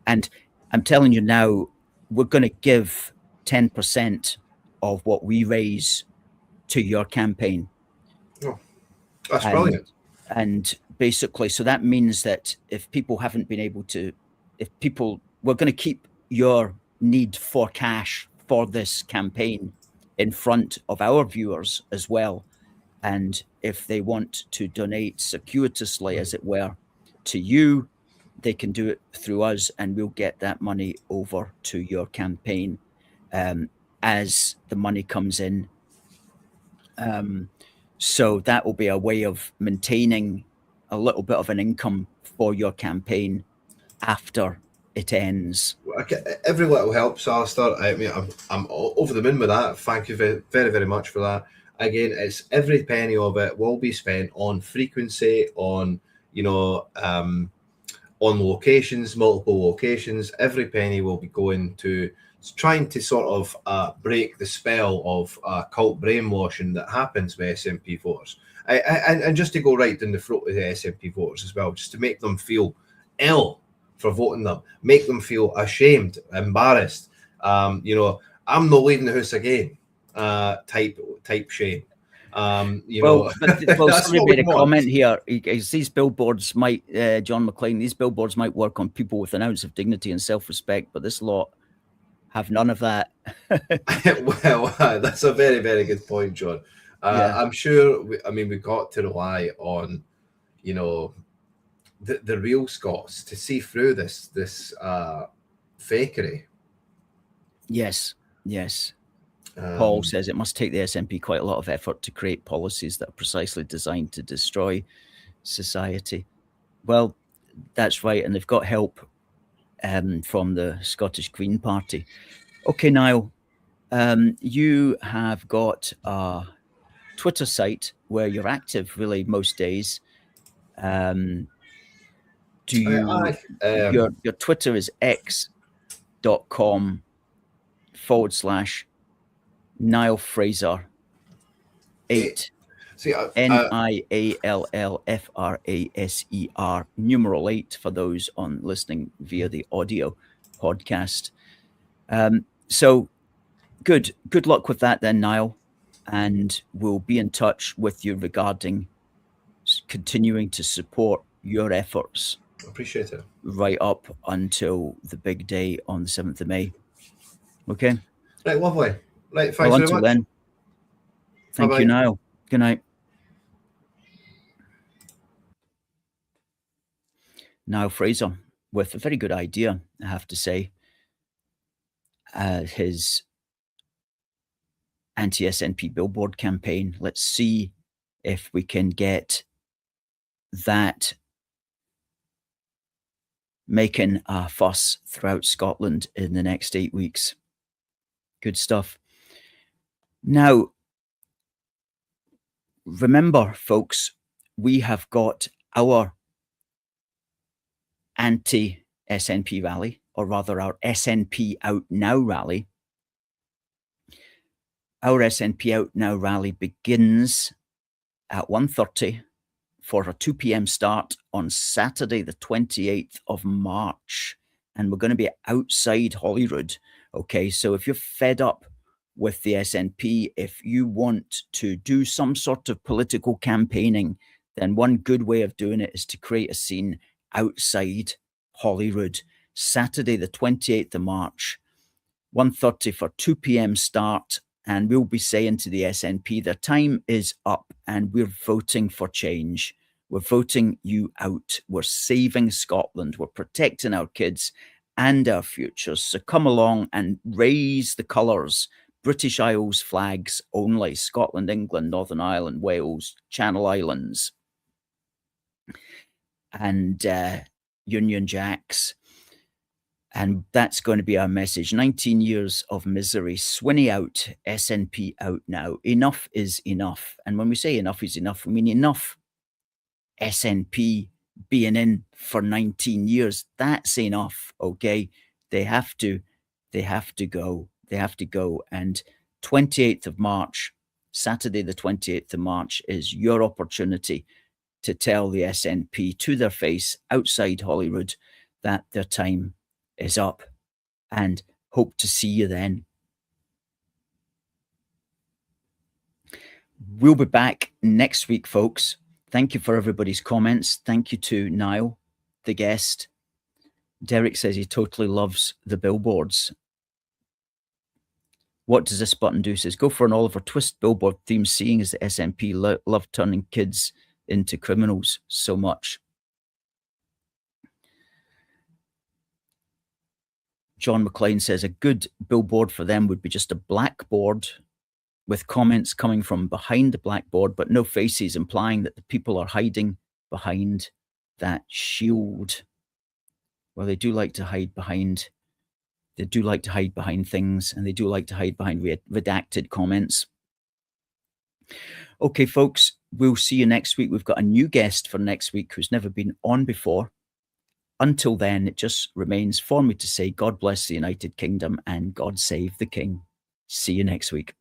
And I'm telling you now, we're going to give 10% of what we raise to your campaign. Oh, that's brilliant. And basically, so that means that if people haven't been able to, we're going to keep your need for cash for this campaign in front of our viewers as well. And if they want to donate circuitously, as it were, to you, they can do it through us, and we'll get that money over to your campaign. as the money comes in. So that will be a way of maintaining a little bit of an income for your campaign after it ends. Every little helps, Alistair. I mean, I'm over the moon with that. Thank you very, very, very much for that. Again, it's every penny of it will be spent on frequency, on, you know, on locations, multiple locations. Every penny will be going to trying to sort of break the spell of cult brainwashing that happens with SNP voters. And just to go right down the throat of the SNP voters as well, just to make them feel ill for voting them, make them feel ashamed, embarrassed. You know, I'm not leaving the house again. Type shame. You know, somebody made a comment here. These billboards might, John McLean, these billboards might work on people with an ounce of dignity and self-respect, but this lot have none of that. Well, that's a very, very good point, John. I'm sure. We've got to rely on, you know, the real Scots to see through this fakery. Yes. Paul says it must take the SNP quite a lot of effort to create policies that are precisely designed to destroy society. Well, that's right, and they've got help from the Scottish Green Party. Okay, Niall, you have got a Twitter site where you're active really most days. Your Twitter is x.com/Niall Fraser 8. NIALLFRASER numeral 8 for those on listening via the audio podcast. So good luck with that then, Niall, and we'll be in touch with you regarding continuing to support your efforts. Appreciate it. Right up until the big day on the 7th of May. Okay. Right, lovely. Right, thanks very much. Then. Thank you, Niall. Good night. Niall Fraser with a very good idea, I have to say. His anti-SNP Billboard campaign. Let's see if we can get that making a fuss throughout Scotland in the next 8 weeks. Good stuff. Now, remember, folks, we have got our anti-SNP rally, or rather our SNP Out Now rally. Our SNP Out Now rally begins at 1:30 for a 2 p.m. start on Saturday, the 28th of March. And we're going to be outside Holyrood. Okay, so if you're fed up with the SNP, if you want to do some sort of political campaigning, then one good way of doing it is to create a scene outside Holyrood. Saturday, the 28th of March, 1:30 for 2 p.m. start. And we'll be saying to the SNP, their time is up and we're voting for change. We're voting you out. We're saving Scotland. We're protecting our kids and our futures. So come along and raise the colours. British Isles flags only. Scotland, England, Northern Ireland, Wales, Channel Islands, and Union Jacks. And that's going to be our message. 19 years of misery. Swinney out. SNP out now. Enough is enough. And when we say enough is enough, we mean enough SNP being in for 19 years. That's enough, okay? They have to go. They have to go. And 28th of March, Saturday the 28th of March, is your opportunity to tell the SNP to their face outside Holyrood that their time is up, and hope to see you then. We'll be back next week, folks. Thank you for everybody's comments. Thank you to Niall, the guest. Derek says he totally loves the billboards. What does this button do? Says, go for an Oliver Twist billboard theme, seeing as the SNP love turning kids into criminals so much. John McLean says a good billboard for them would be just a blackboard with comments coming from behind the blackboard, but no faces, implying that the people are hiding behind that shield. Well, they do like to hide behind things, and they do like to hide behind redacted comments. Okay, folks, we'll see you next week. We've got a new guest for next week who's never been on before. Until then, it just remains for me to say God bless the United Kingdom and God save the King. See you next week.